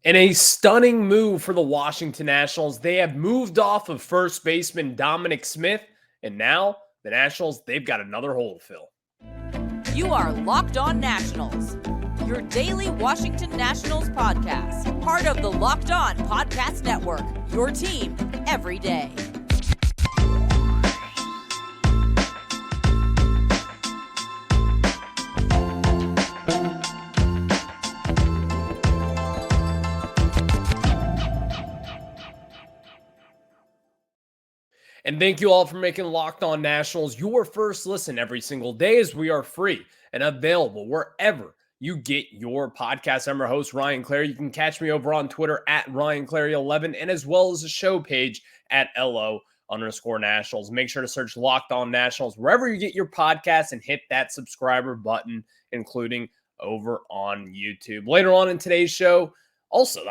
In a stunning move for the Washington Nationals, they have moved off of first baseman Dominic Smith, and now the Nationals, they've got another hole to fill. You are Locked On Nationals, your daily Washington Nationals podcast, part of the Locked On Podcast Network, your team every day. And thank you all for making Locked On Nationals your first listen every single day, as we are free and available wherever you get your podcast. I'm your host, Ryan Clary. You can catch me over on Twitter at RyanClary11 and as well as the show page at LO_Nationals. Make sure to search Locked On Nationals wherever you get your podcast and hit that subscriber button, including over on YouTube. Later on in today's show, also,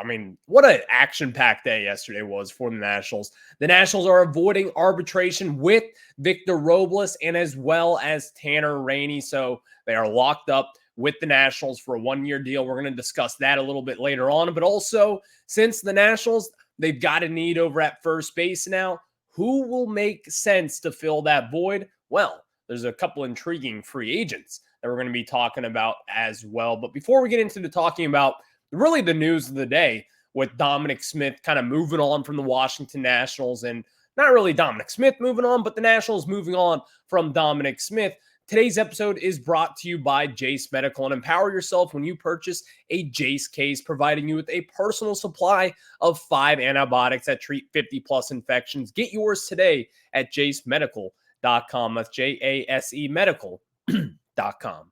what an action-packed day yesterday was for the Nationals. The Nationals are avoiding arbitration with Victor Robles and as well as Tanner Rainey. So they are locked up with the Nationals for a one-year deal. We're going to discuss that a little bit later on. But also, since the Nationals, they've got a need over at first base now, who will make sense to fill that void? Well, there's a couple intriguing free agents that we're going to be talking about as well. But before we get into talking about really the news of the day, with Dominic Smith kind of moving on from the Washington Nationals, and not really Dominic Smith moving on, but the Nationals moving on from Dominic Smith. Today's episode is brought to you by Jase Medical, and empower yourself when you purchase a Jase case, providing you with a personal supply of 5 antibiotics that treat 50 plus infections. Get yours today at jasemedical.com. That's JASE medical.com.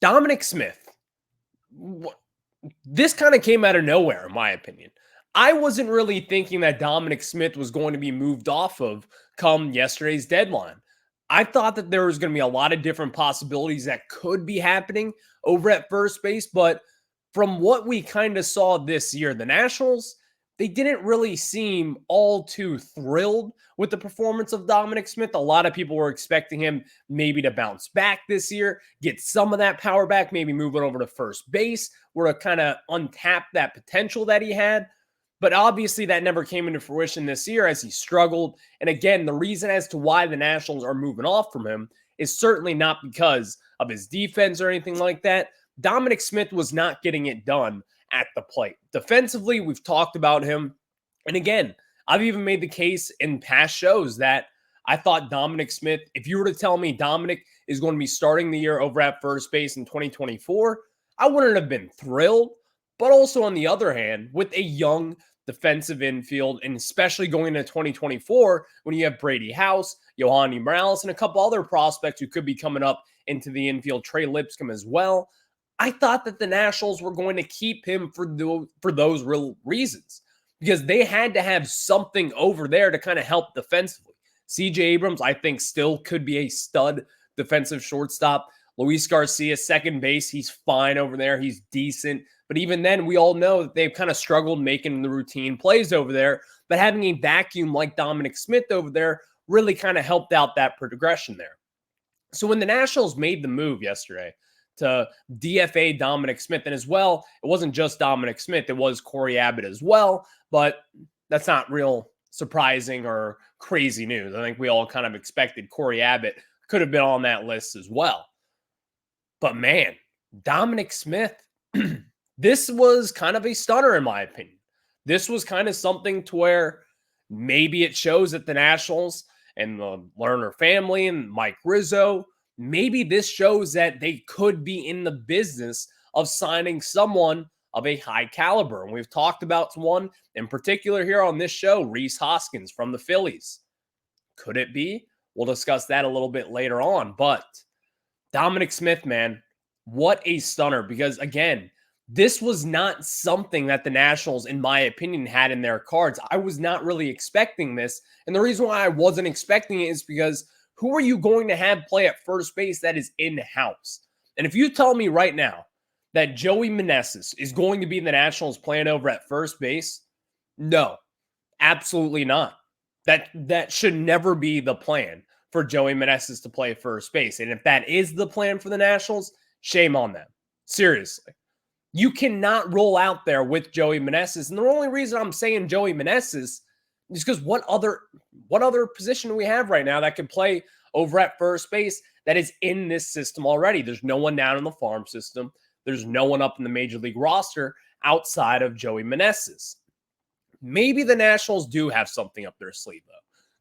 Dominic Smith. This kind of came out of nowhere, in my opinion. I wasn't really thinking that Dominic Smith was going to be moved off of come yesterday's deadline. I thought that there was going to be a lot of different possibilities that could be happening over at first base, but from what we kind of saw this year, the Nationals, they didn't really seem all too thrilled with the performance of Dominic Smith. A lot of people were expecting him maybe to bounce back this year, get some of that power back, maybe move it over to first base, where to kind of untap that potential that he had. But obviously that never came into fruition this year as he struggled. And again, the reason as to why the Nationals are moving off from him is certainly not because of his defense or anything like that. Dominic Smith was not getting it done at the plate. Defensively, we've talked about him. And again, I've even made the case in past shows that I thought Dominic Smith, if you were to tell me Dominic is going to be starting the year over at first base in 2024, I wouldn't have been thrilled. But also on the other hand, with a young defensive infield, and especially going into 2024, when you have Brady House, Yohani Morales, and a couple other prospects who could be coming up into the infield, Trey Lipscomb as well, I thought that the Nationals were going to keep him for those real reasons, because they had to have something over there to kind of help defensively. CJ Abrams, I think, still could be a stud defensive shortstop. Luis Garcia, second base, he's fine over there. He's decent. But even then, we all know that they've kind of struggled making the routine plays over there. But having a vacuum like Dominic Smith over there really kind of helped out that progression there. So when the Nationals made the move yesterday to DFA Dominic Smith, and as well, it wasn't just Dominic Smith, it was Corey Abbott as well, but that's not real surprising or crazy news. I think we all kind of expected Corey Abbott could have been on that list as well. But man, Dominic Smith, this was kind of a stunner in my opinion. This was kind of something to where maybe it shows that the Nationals and the Lerner family and Mike Rizzo, maybe this shows that they could be in the business of signing someone of a high caliber. And we've talked about one in particular here on this show, Rhys Hoskins from the Phillies. Could it be? We'll discuss that a little bit later on. But Dominic Smith, man, what a stunner. Because again, this was not something that the Nationals, in my opinion, had in their cards. I was not really expecting this. And the reason why I wasn't expecting it is because who are you going to have play at first base that is in-house? And if you tell me right now that Joey Meneses is going to be the Nationals playing over at first base, no, absolutely not. That should never be the plan for Joey Meneses to play first base. And if that is the plan for the Nationals, shame on them. Seriously. You cannot roll out there with Joey Meneses. And the only reason I'm saying Joey Meneses is because what other position do we have right now that can play over at first base that is in this system already? There's no one down in the farm system. There's no one up in the major league roster outside of Joey Meneses. Maybe the Nationals do have something up their sleeve, though,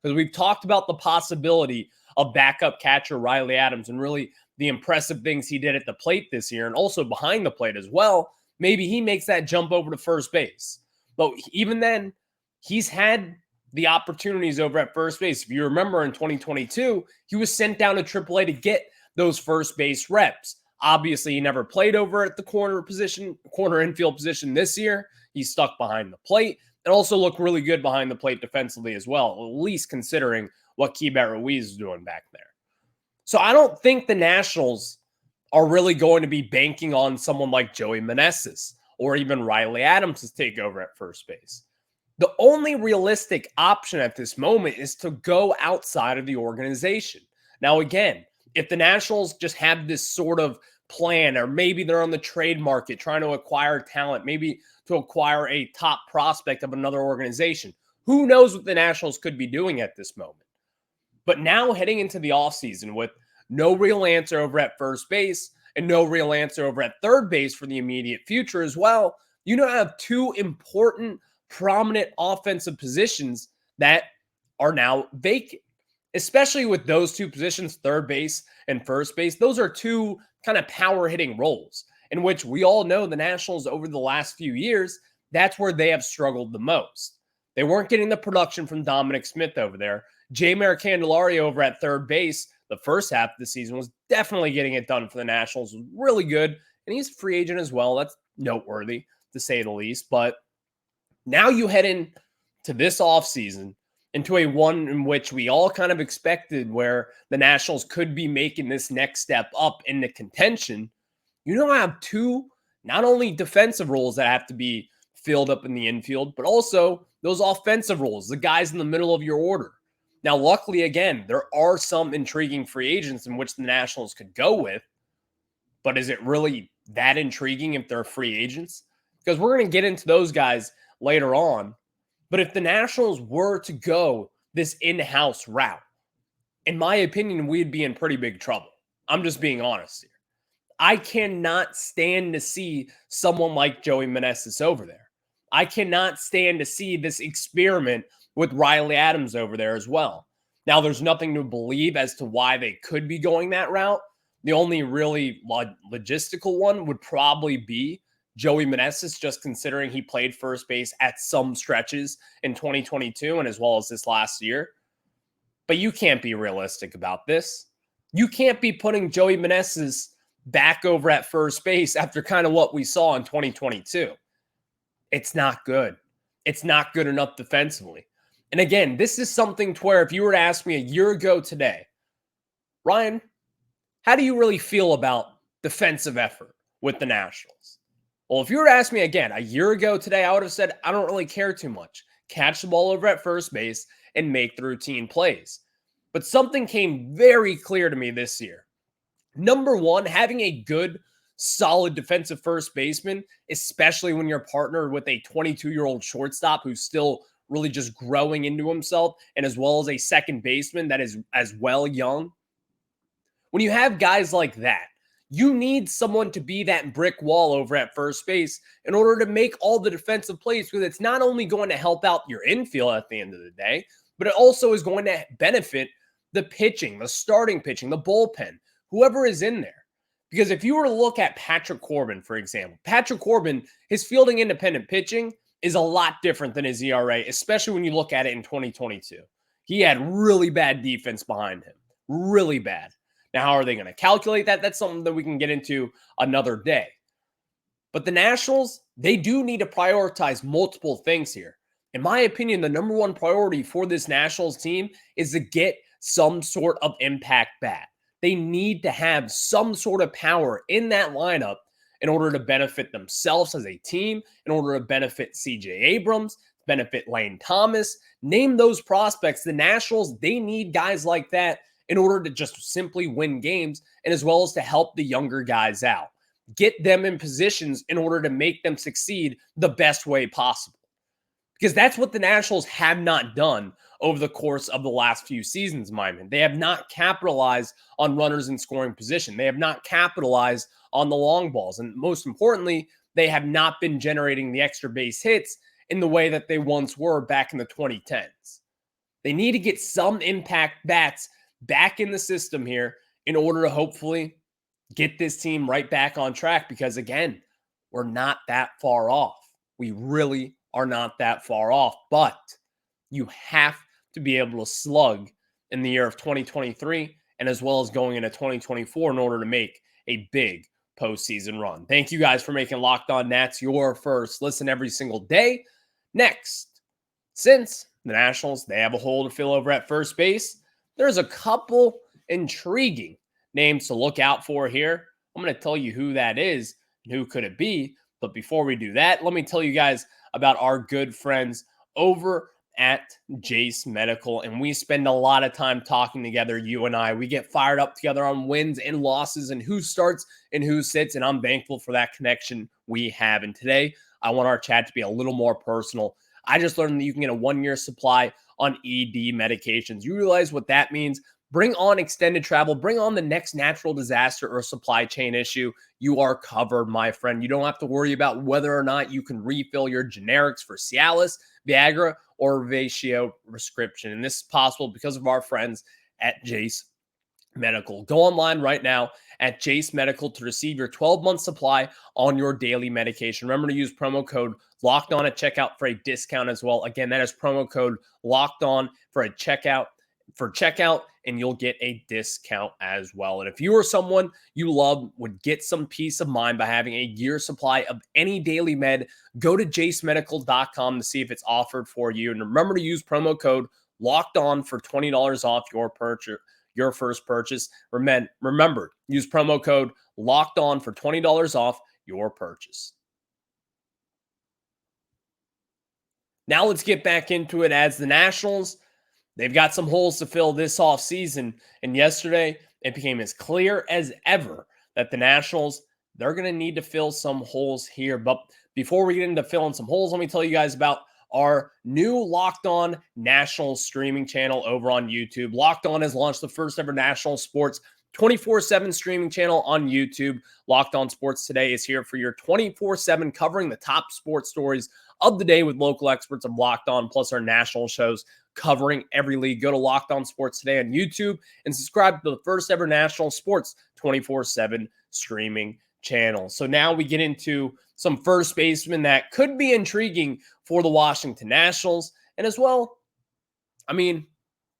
because we've talked about the possibility of backup catcher Riley Adams and really the impressive things he did at the plate this year and also behind the plate as well. Maybe he makes that jump over to first base. But even then, he's had the opportunities over at first base. If you remember in 2022, he was sent down to AAA to get those first base reps. Obviously, he never played over at the corner infield position this year. He's stuck behind the plate and also looked really good behind the plate defensively as well, at least considering what Keibert Ruiz is doing back there. So I don't think the Nationals are really going to be banking on someone like Joey Meneses or even Riley Adams to take over at first base. The only realistic option at this moment is to go outside of the organization. Now, again, if the Nationals just have this sort of plan, or maybe they're on the trade market trying to acquire talent, maybe to acquire a top prospect of another organization, who knows what the Nationals could be doing at this moment. But now heading into the offseason with no real answer over at first base and no real answer over at third base for the immediate future as well, you now have two important, prominent offensive positions that are now vacant, especially with those two positions, third base and first base. Those are two kind of power hitting roles in which we all know the Nationals over the last few years, that's where they have struggled the most. They weren't getting the production from Dominic Smith over there. Jeimer Candelario over at third base the first half of the season was definitely getting it done for the Nationals. Was really good, and he's a free agent as well. That's noteworthy, to say the least. But now you head into this offseason into a one in which we all kind of expected where the Nationals could be making this next step up into contention. You don't have two, not only defensive roles that have to be filled up in the infield, but also those offensive roles, the guys in the middle of your order. Now, luckily, again, there are some intriguing free agents in which the Nationals could go with, but is it really that intriguing if they're free agents? Because we're going to get into those guys later on. But if the Nationals were to go this in-house route, in my opinion, we'd be in pretty big trouble. I'm just being honest here. I cannot stand to see someone like Joey Meneses over there. I cannot stand to see this experiment with Riley Adams over there as well. Now, there's nothing to believe as to why they could be going that route. The only really logistical one would probably be Joey Meneses, just considering he played first base at some stretches in 2022 and as well as this last year. But you can't be realistic about this. You can't be putting Joey Meneses back over at first base after kind of what we saw in 2022. It's not good. It's not good enough defensively. And again, this is something to where if you were to ask me a year ago today, Ryan, how do you really feel about defensive effort with the Nationals? Well, if you were to ask me again a year ago today, I would have said, I don't really care too much. Catch the ball over at first base and make the routine plays. But something came very clear to me this year. Number one, having a good, solid defensive first baseman, especially when you're partnered with a 22-year-old shortstop who's still really just growing into himself, and as well as a second baseman that is as well young. When you have guys like that, you need someone to be that brick wall over at first base in order to make all the defensive plays, because it's not only going to help out your infield at the end of the day, but it also is going to benefit the pitching, the starting pitching, the bullpen, whoever is in there. Because if you were to look at Patrick Corbin, for example, Patrick Corbin, his fielding independent pitching is a lot different than his ERA, especially when you look at it in 2022. He had really bad defense behind him. Really bad. Now, how are they going to calculate that? That's something that we can get into another day. But the Nationals, they do need to prioritize multiple things here. In my opinion, the number one priority for this Nationals team is to get some sort of impact bat. They need to have some sort of power in that lineup in order to benefit themselves as a team, in order to benefit C.J. Abrams, benefit Lane Thomas. Name those prospects. The Nationals, they need guys like that in order to just simply win games and as well as to help the younger guys out. get them in positions in order to make them succeed the best way possible. Because that's what the Nationals have not done over the course of the last few seasons, my man. They have not capitalized on runners in scoring position. They have not capitalized on the long balls. And most importantly, they have not been generating the extra base hits in the way that they once were back in the 2010s. They need to get some impact bats back in the system here in order to hopefully get this team right back on track, because again, we're not that far off. We really are not that far off, but you have to be able to slug in the year of 2023 and as well as going into 2024 in order to make a big postseason run. Thank you guys for making Locked On Nats your first listen every single day. Next, since the Nationals, they have a hole to fill over at first base, there's a couple intriguing names to look out for here. I'm going to tell you who that is and who could it be. But before we do that, let me tell you guys about our good friends over at Jase Medical. And we spend a lot of time talking together, you and I. We get fired up together on wins and losses and who starts and who sits. And I'm thankful for that connection we have. And today, I want our chat to be a little more personal. I just learned that you can get a 1-year supply on ED medications. You realize what that means? Bring on extended travel, bring on the next natural disaster or supply chain issue. You are covered, my friend. You don't have to worry about whether or not you can refill your generics for Cialis, Viagra, or Revatio prescription. And this is possible because of our friends at Jase Medical. Go online right now at Jase Medical to receive your 12-month supply on your daily medication. Remember to use promo code LOCKEDON at checkout for a discount as well. Again, that is promo code LOCKEDON for checkout, and you'll get a discount as well. And if you or someone you love would get some peace of mind by having a year supply of any daily med, go to jasemedical.com to see if it's offered for you. And remember to use promo code LOCKEDON for $20 off your first purchase. Remember, use promo code LOCKEDON for $20 off your purchase. Now let's get back into it as the Nationals, they've got some holes to fill this offseason. And yesterday, it became as clear as ever that the Nationals, they're going to need to fill some holes here. But before we get into filling some holes, let me tell you guys about our new Locked On National streaming channel over on YouTube. Locked On has launched the first ever national sports 24/7 streaming channel on YouTube. Locked On Sports Today is here for your 24/7 covering the top sports stories of the day with local experts of Locked On, plus our national shows covering every league. Go to Locked On Sports Today on YouTube and subscribe to the first ever national sports 24/7 streaming channel. So now we get into some first basemen that could be intriguing for the Washington Nationals. And as well, I mean,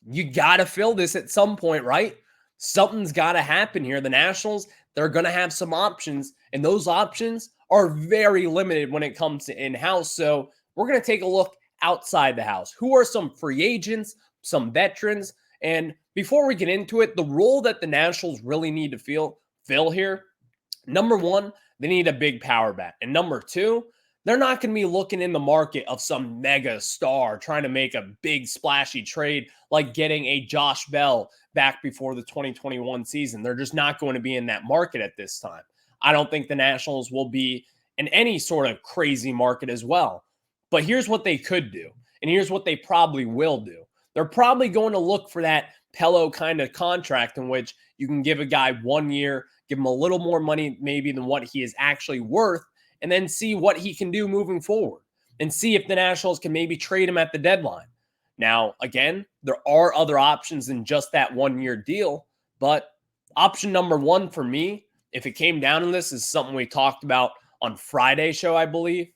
you got to fill this at some point, right? Something's got to happen here. The Nationals, they're going to have some options, and those options are very limited when it comes to in-house. So we're going to take a look outside the house. Who are some free agents, some veterans? And before we get into it, the role that the Nationals really need to fill here, number one, they need a big power bat. And number two, they're not going to be looking in the market of some mega star trying to make a big splashy trade like getting a Josh Bell back before the 2021 season. They're just not going to be in that market at this time. I don't think the Nationals will be in any sort of crazy market as well. But here's what they could do, and here's what they probably will do. They're probably going to look for that Pello kind of contract in which you can give a guy 1 year, give him a little more money maybe than what he is actually worth, and then see what he can do moving forward and see if the Nationals can maybe trade him at the deadline. Now, again, there are other options than just that 1 year deal, but option number one for me, if it came down to this, is something we talked about on Friday's show, I believe.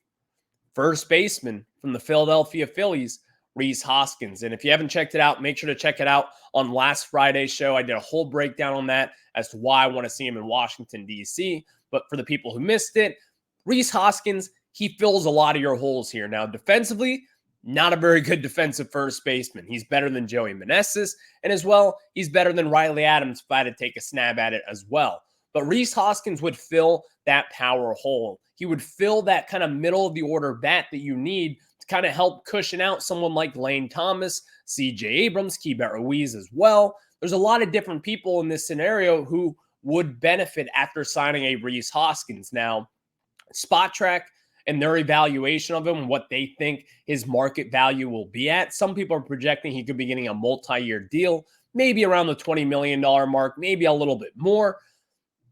First baseman from the Philadelphia Phillies, Rhys Hoskins. And if you haven't checked it out, make sure to check it out on last Friday's show. I did a whole breakdown on that as to why I want to see him in Washington, D.C. But for the people who missed it, Rhys Hoskins, he fills a lot of your holes here. Now, defensively, not a very good defensive first baseman. He's better than Joey Meneses, and as well, he's better than Riley Adams if I had to take a snap at it as well. But Rhys Hoskins would fill that power hole. He would fill that kind of middle of the order bat that you need to kind of help cushion out someone like Lane Thomas, C.J. Abrams, Keibert Ruiz as well. There's a lot of different people in this scenario who would benefit after signing a Rhys Hoskins. Now, Spot Track and their evaluation of him, what they think his market value will be at. Some people are projecting he could be getting a multi-year deal, maybe around the $20 million mark, maybe a little bit more.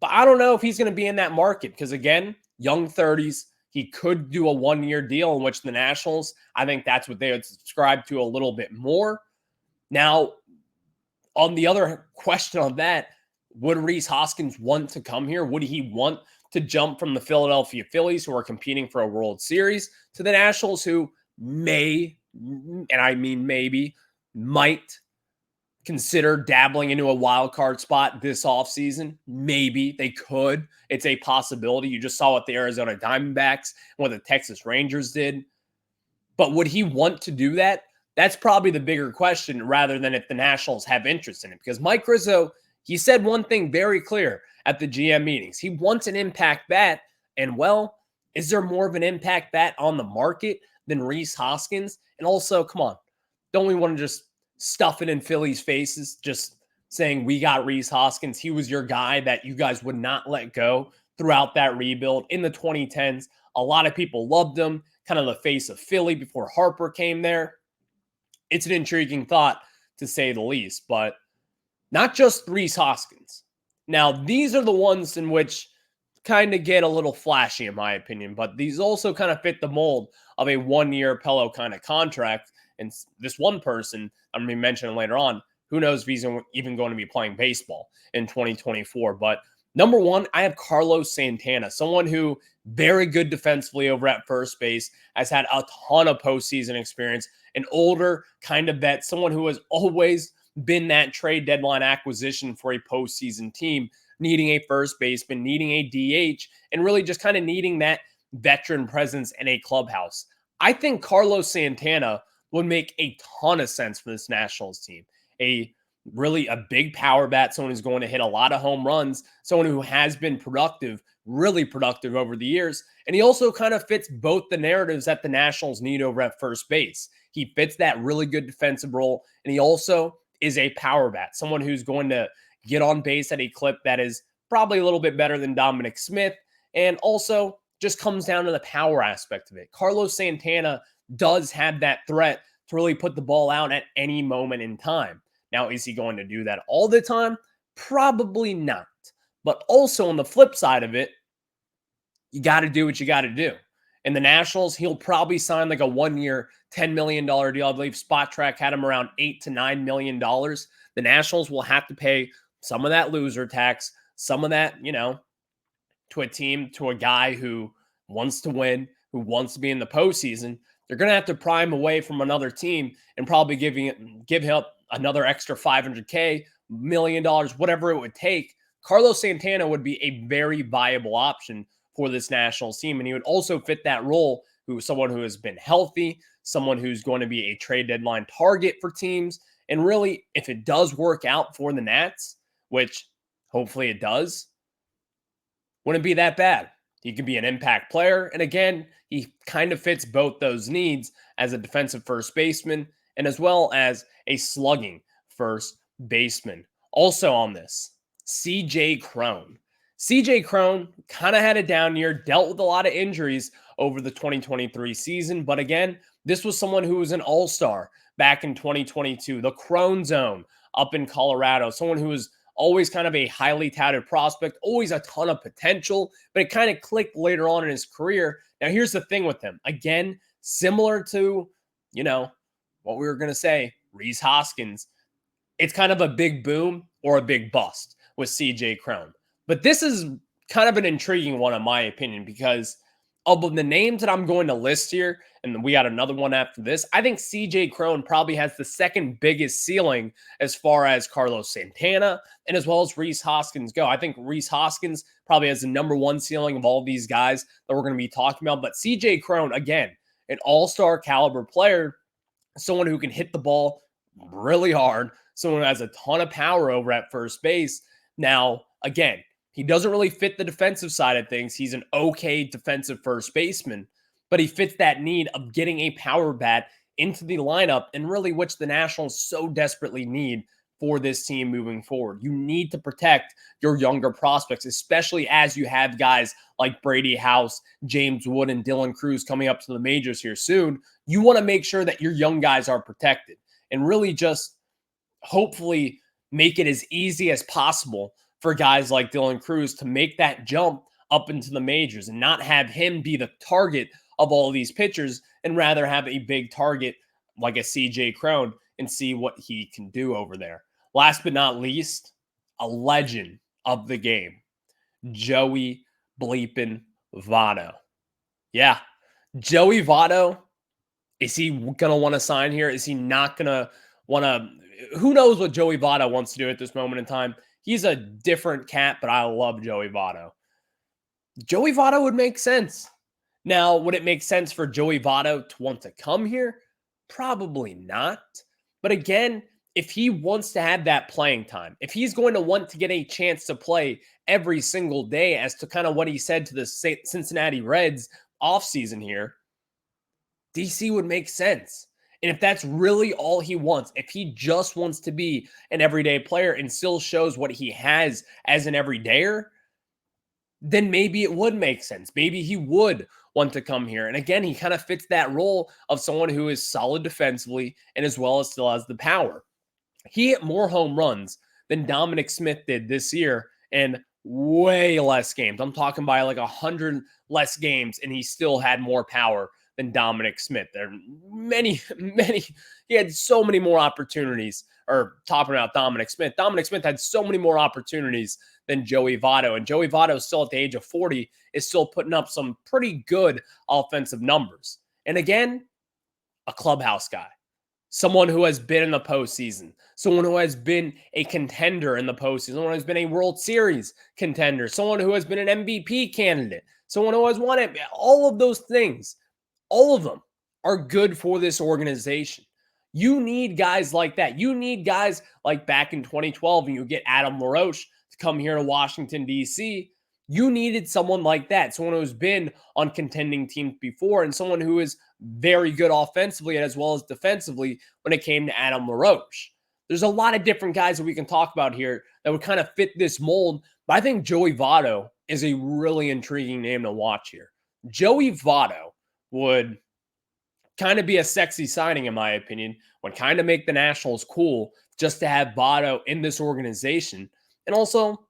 But I don't know if he's going to be in that market because, again, young 30s, he could do a one-year deal in which the Nationals, I think that's what they would subscribe to a little bit more. Now, on the other question on that, would Rhys Hoskins want to come here? Would he want to jump from the Philadelphia Phillies, who are competing for a World Series, to the Nationals, who may, and I mean maybe, might consider dabbling into a wild card spot this offseason? Maybe they could. It's a possibility. You just saw what the Arizona Diamondbacks and what the Texas Rangers did. But would he want to do that? That's probably the bigger question rather than if the Nationals have interest in it. Because Mike Rizzo, he said one thing very clear at the GM meetings. He wants an impact bat. And, well, is there more of an impact bat on the market than Rhys Hoskins? And also, come on, don't we want to just stuff it in Phillies' faces, just saying we got Rhys Hoskins. He was your guy that you guys would not let go throughout that rebuild in the 2010s. A lot of people loved him, kind of the face of Philly before Harper came there. It's an intriguing thought, to say the least, but not just Rhys Hoskins. Now, these are the ones in which kind of get a little flashy, in my opinion, but these also kind of fit the mold of a one-year Pello kind of contract. And this one person, I'm going to be mentioning later on, who knows if he's even going to be playing baseball in 2024. But number one, I have Carlos Santana, someone who very good defensively over at first base, has had a ton of postseason experience, an older kind of vet, someone who has always been that trade deadline acquisition for a postseason team, needing a first baseman, needing a DH, and really just kind of needing that veteran presence in a clubhouse. I think Carlos Santana would make a ton of sense for this Nationals team. A big power bat, someone who's going to hit a lot of home runs, someone who has been productive, really productive over the years. And he also kind of fits both the narratives that the Nationals need over at first base. He fits that really good defensive role, and he also is a power bat, someone who's going to get on base at a clip that is probably a little bit better than Dominic Smith, and also just comes down to the power aspect of it. Carlos Santana does have that threat to really put the ball out at any moment in time. Now, is he going to do that all the time? Probably not. But also on the flip side of it, you got to do what you got to do. And the Nationals, he'll probably sign like a one-year, $10 million deal. I believe Spot Track had him around $8 to $9 million. The Nationals will have to pay some of that loser tax, some of that, to a team, to a guy who wants to win, who wants to be in the postseason. They're going to have to pry him away from another team and probably give him another extra $500K, $1 million, whatever it would take. Carlos Santana would be a very viable option for this Nationals team, and he would also fit that role, someone who has been healthy, someone who's going to be a trade deadline target for teams. And really, if it does work out for the Nats, which hopefully it does, wouldn't be that bad. He could be an impact player. And again, he kind of fits both those needs as a defensive first baseman and as well as a slugging first baseman. Also on this, CJ Cron. CJ Cron kind of had a down year, dealt with a lot of injuries over the 2023 season. But again, this was someone who was an all-star back in 2022, the Cron Zone up in Colorado, someone who was always kind of a highly touted prospect, always a ton of potential, but it kind of clicked later on in his career. Now, here's the thing with him. Again, similar to, what we were going to say, Rhys Hoskins, it's kind of a big boom or a big bust with CJ Cron. But this is kind of an intriguing one, in my opinion, because of the names that I'm going to list here, and we got another one after this, I think CJ Cron probably has the second biggest ceiling as far as Carlos Santana and as well as Rhys Hoskins go. I think Rhys Hoskins probably has the number one ceiling of all these guys that we're going to be talking about. But CJ Cron, again, an all-star caliber player, someone who can hit the ball really hard, someone who has a ton of power over at first base. Now, again, he doesn't really fit the defensive side of things. He's an okay defensive first baseman, but he fits that need of getting a power bat into the lineup, and really which the Nationals so desperately need for this team moving forward. You need to protect your younger prospects, especially as you have guys like Brady House, James Wood, and Dylan Cruz coming up to the majors here soon. You want to make sure that your young guys are protected and really just hopefully make it as easy as possible for guys like Dylan Cruz to make that jump up into the majors and not have him be the target of all of these pitchers and rather have a big target like a CJ Cron and see what he can do over there. Last but not least, a legend of the game, Joey bleeping Votto. Yeah, Joey Votto, is he going to want to sign here? Is he not going to want to? Who knows what Joey Votto wants to do at this moment in time? He's a different cat, but I love Joey Votto. Joey Votto would make sense. Now, would it make sense for Joey Votto to want to come here? Probably not. But again, if he wants to have that playing time, if he's going to want to get a chance to play every single day as to kind of what he said to the Cincinnati Reds offseason here, DC would make sense. And if that's really all he wants, if he just wants to be an everyday player and still shows what he has as an everydayer, then maybe it would make sense. Maybe he would want to come here. And again, he kind of fits that role of someone who is solid defensively and as well as still has the power. He hit more home runs than Dominic Smith did this year in way less games. I'm talking by like 100 less games, and he still had more power than Dominic Smith. There are many, he had so many more opportunities, or talking about Dominic Smith. Dominic Smith had so many more opportunities than Joey Votto, and Joey Votto, still at the age of 40, is still putting up some pretty good offensive numbers. And again, a clubhouse guy, someone who has been in the postseason, someone who has been a contender in the postseason, someone who has been a World Series contender, someone who has been an MVP candidate, someone who has won it. All of those things, all of them are good for this organization. You need guys like that. You need guys like back in 2012 when you get Adam LaRoche to come here to Washington, D.C. You needed someone like that, someone who's been on contending teams before and someone who is very good offensively as well as defensively when it came to Adam LaRoche. There's a lot of different guys that we can talk about here that would kind of fit this mold, but I think Joey Votto is a really intriguing name to watch here. Joey Votto would kind of be a sexy signing, in my opinion, would kind of make the Nationals cool just to have Votto in this organization. And also,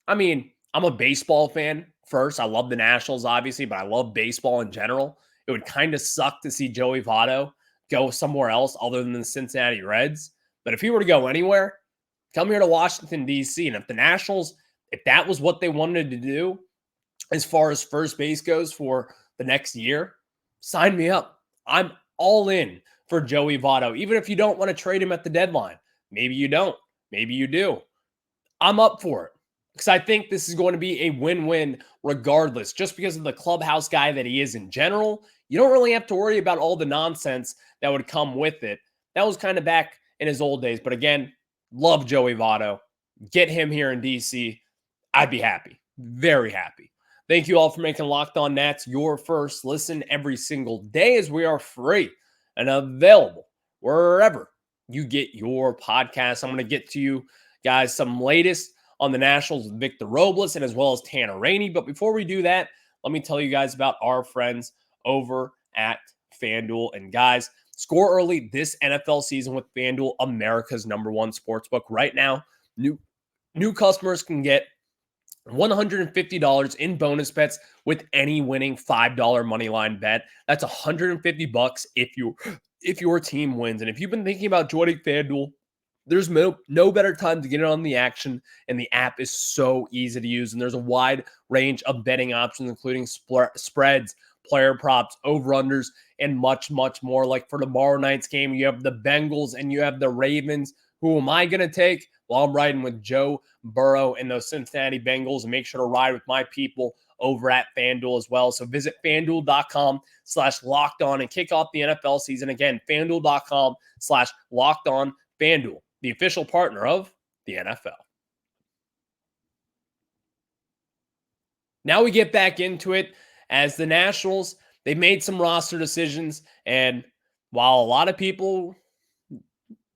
I mean, I'm a baseball fan first. I love the Nationals, obviously, but I love baseball in general. It would kind of suck to see Joey Votto go somewhere else other than the Cincinnati Reds. But if he were to go anywhere, come here to Washington, D.C. And if the Nationals, if that was what they wanted to do as far as first base goes for the next year, sign me up. I'm all in for Joey Votto, even if you don't want to trade him at the deadline. Maybe you don't. Maybe you do. I'm up for it because I think this is going to be a win-win regardless. Just because of the clubhouse guy that he is in general, you don't really have to worry about all the nonsense that would come with it. That was kind of back in his old days. But again, love Joey Votto. Get him here in DC. I'd be happy. Very happy. Thank you all for making Locked On Nats your first listen every single day, as we are free and available wherever you get your podcasts. I'm going to get to you guys some latest on the Nationals with Victor Robles and as well as Tanner Rainey. But before we do that, let me tell you guys about our friends over at FanDuel. And guys, score early this NFL season with FanDuel, America's #1 sportsbook. Right now, new customers can get $150 in bonus bets with any winning $5 moneyline bet. That's $150 if your team wins. And if you've been thinking about joining FanDuel, there's no better time to get in on the action, and the app is so easy to use. And there's a wide range of betting options, including spreads, player props, over-unders, and much, much more. Like for tomorrow night's game, you have the Bengals and you have the Ravens. Who am I going to take? Well, I'm riding with Joe Burrow and those Cincinnati Bengals, and make sure to ride with my people over at FanDuel as well. So visit FanDuel.com/lockedon and kick off the NFL season. Again, FanDuel.com/lockedon. FanDuel, the official partner of the NFL. Now we get back into it as the Nationals, they made some roster decisions. And while a lot of people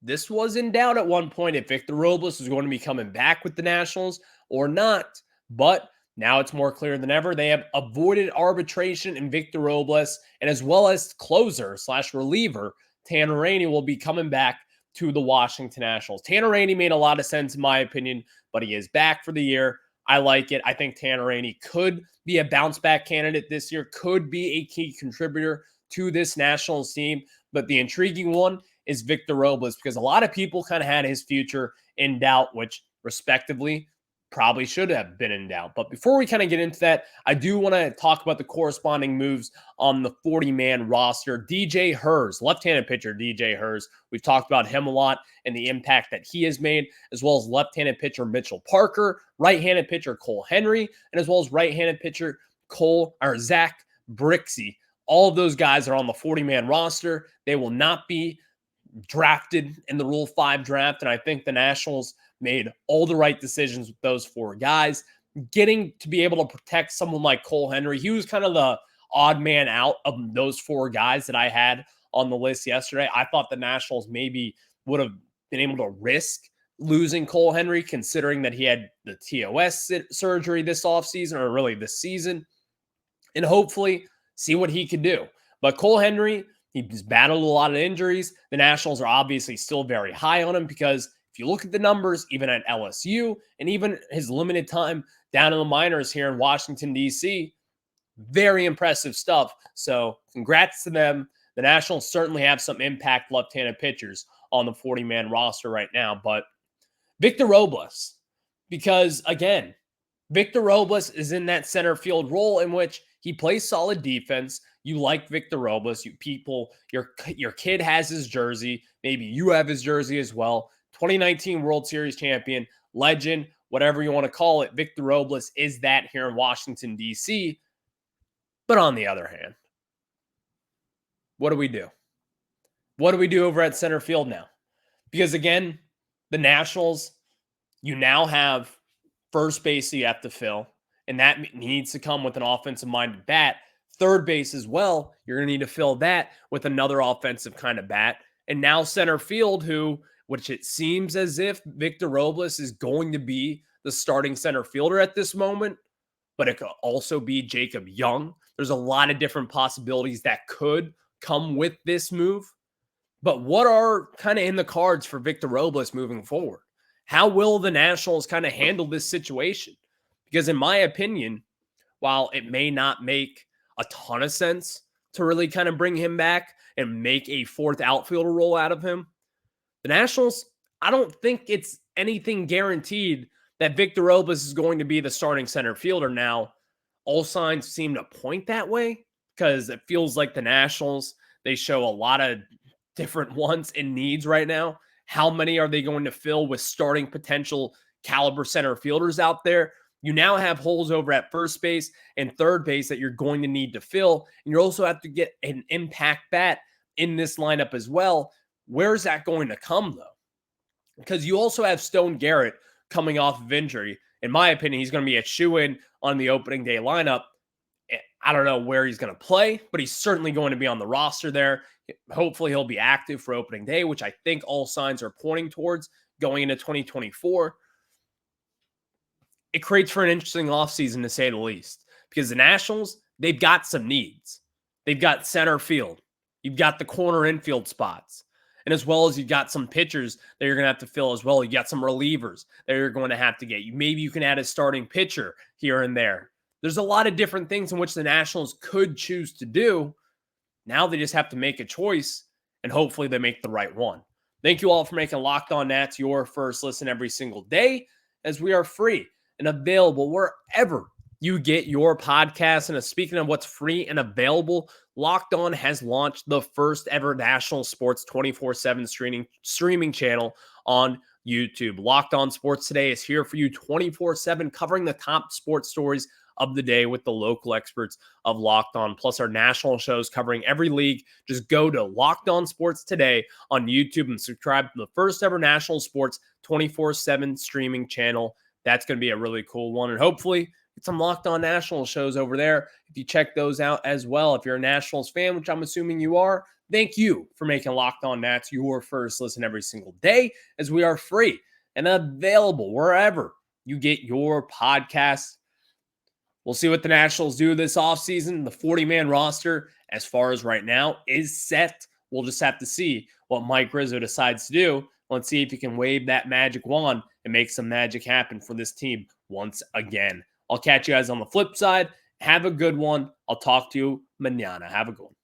This was in doubt at one point if Victor Robles was going to be coming back with the Nationals or not, but now it's more clear than ever. They have avoided arbitration in Victor Robles, and as well as closer / reliever Tanner Rainey will be coming back to the Washington Nationals. Tanner Rainey made a lot of sense in my opinion, but he is back for the year. I like it. I think Tanner Rainey could be a bounce back candidate this year, could be a key contributor to this Nationals team. But the intriguing one is Victor Robles, because a lot of people kind of had his future in doubt, which respectively probably should have been in doubt. But before we kind of get into that, I do want to talk about the corresponding moves on the 40-man roster. DJ Hers, left-handed pitcher DJ Hers, we've talked about him a lot and the impact that he has made, as well as left-handed pitcher Mitchell Parker, right-handed pitcher Cole Henry, and as well as right-handed pitcher Zach Brixey. All of those guys are on the 40-man roster. They will not be drafted in the Rule 5 draft, and I think the Nationals made all the right decisions with those 4 guys. Getting to be able to protect someone like Cole Henry, he was kind of the odd man out of those 4 guys that I had on the list yesterday. I thought the Nationals maybe would have been able to risk losing Cole Henry, considering that he had the TOS surgery this offseason, or really this season, and hopefully see what he could do. But Cole Henry, he's battled a lot of injuries. The Nationals are obviously still very high on him, because if you look at the numbers, even at LSU and even his limited time down in the minors here in Washington, D.C., very impressive stuff. So congrats to them. The Nationals certainly have some impact left-handed pitchers on the 40-man roster right now. But Victor Robles, because again, Victor Robles is in that center field role in which he plays solid defense. You like Victor Robles. Your kid has his jersey. Maybe you have his jersey as well. 2019 World Series champion, legend, whatever you want to call it. Victor Robles is that here in Washington, D.C. But on the other hand, what do we do? What do we do over at center field now? Because again, the Nationals, you now have first base that you have to fill, and that needs to come with an offensive-minded bat. Third base as well, you're going to need to fill that with another offensive kind of bat. And now center field, which it seems as if Victor Robles is going to be the starting center fielder at this moment, but it could also be Jacob Young. There's a lot of different possibilities that could come with this move. But what are kind of in the cards for Victor Robles moving forward? How will the Nationals kind of handle this situation? Because in my opinion, while it may not make a ton of sense to really kind of bring him back and make a 4th outfielder role out of him, the Nationals, I don't think it's anything guaranteed that Victor Robles is going to be the starting center fielder now. All signs seem to point that way, because it feels like the Nationals, they show a lot of different wants and needs right now. How many are they going to fill with starting potential caliber center fielders out there? You now have holes over at first base and third base that you're going to need to fill. And you also have to get an impact bat in this lineup as well. Where's that going to come, though? Because you also have Stone Garrett coming off of injury. In my opinion, he's going to be a shoo-in on the opening day lineup. I don't know where he's going to play, but he's certainly going to be on the roster there. Hopefully he'll be active for opening day, which I think all signs are pointing towards going into 2024. It creates for an interesting offseason, to say the least, because the Nationals, they've got some needs. They've got center field. You've got the corner infield spots. And as well as you've got some pitchers that you're going to have to fill as well. You got some relievers that you're going to have to get. Maybe you can add a starting pitcher here and there. There's a lot of different things in which the Nationals could choose to do. Now they just have to make a choice, and hopefully they make the right one. Thank you all for making Locked On Nats your first listen every single day, as we are free and available wherever you get your podcasts. And speaking of what's free and available, Locked On has launched the first ever national sports 24/7 streaming channel on YouTube. Locked On Sports Today is here for you 24/7, covering the top sports stories of the day with the local experts of Locked On, plus our national shows covering every league. Just go to Locked On Sports Today on YouTube and subscribe to the first ever national sports 24/7 streaming channel. That's going to be a really cool one. And hopefully get some Locked On National shows over there. If you check those out as well, if you're a Nationals fan, which I'm assuming you are, Thank you for making Locked On Nats your first listen every single day, as we are free and available wherever you get your podcasts. We'll see what the Nationals do this offseason. The 40-man roster, as far as right now, is set. We'll just have to see what Mike Rizzo decides to do. Let's see if he can wave that magic wand and make some magic happen for this team once again. I'll catch you guys on the flip side. Have a good one. I'll talk to you mañana. Have a good one.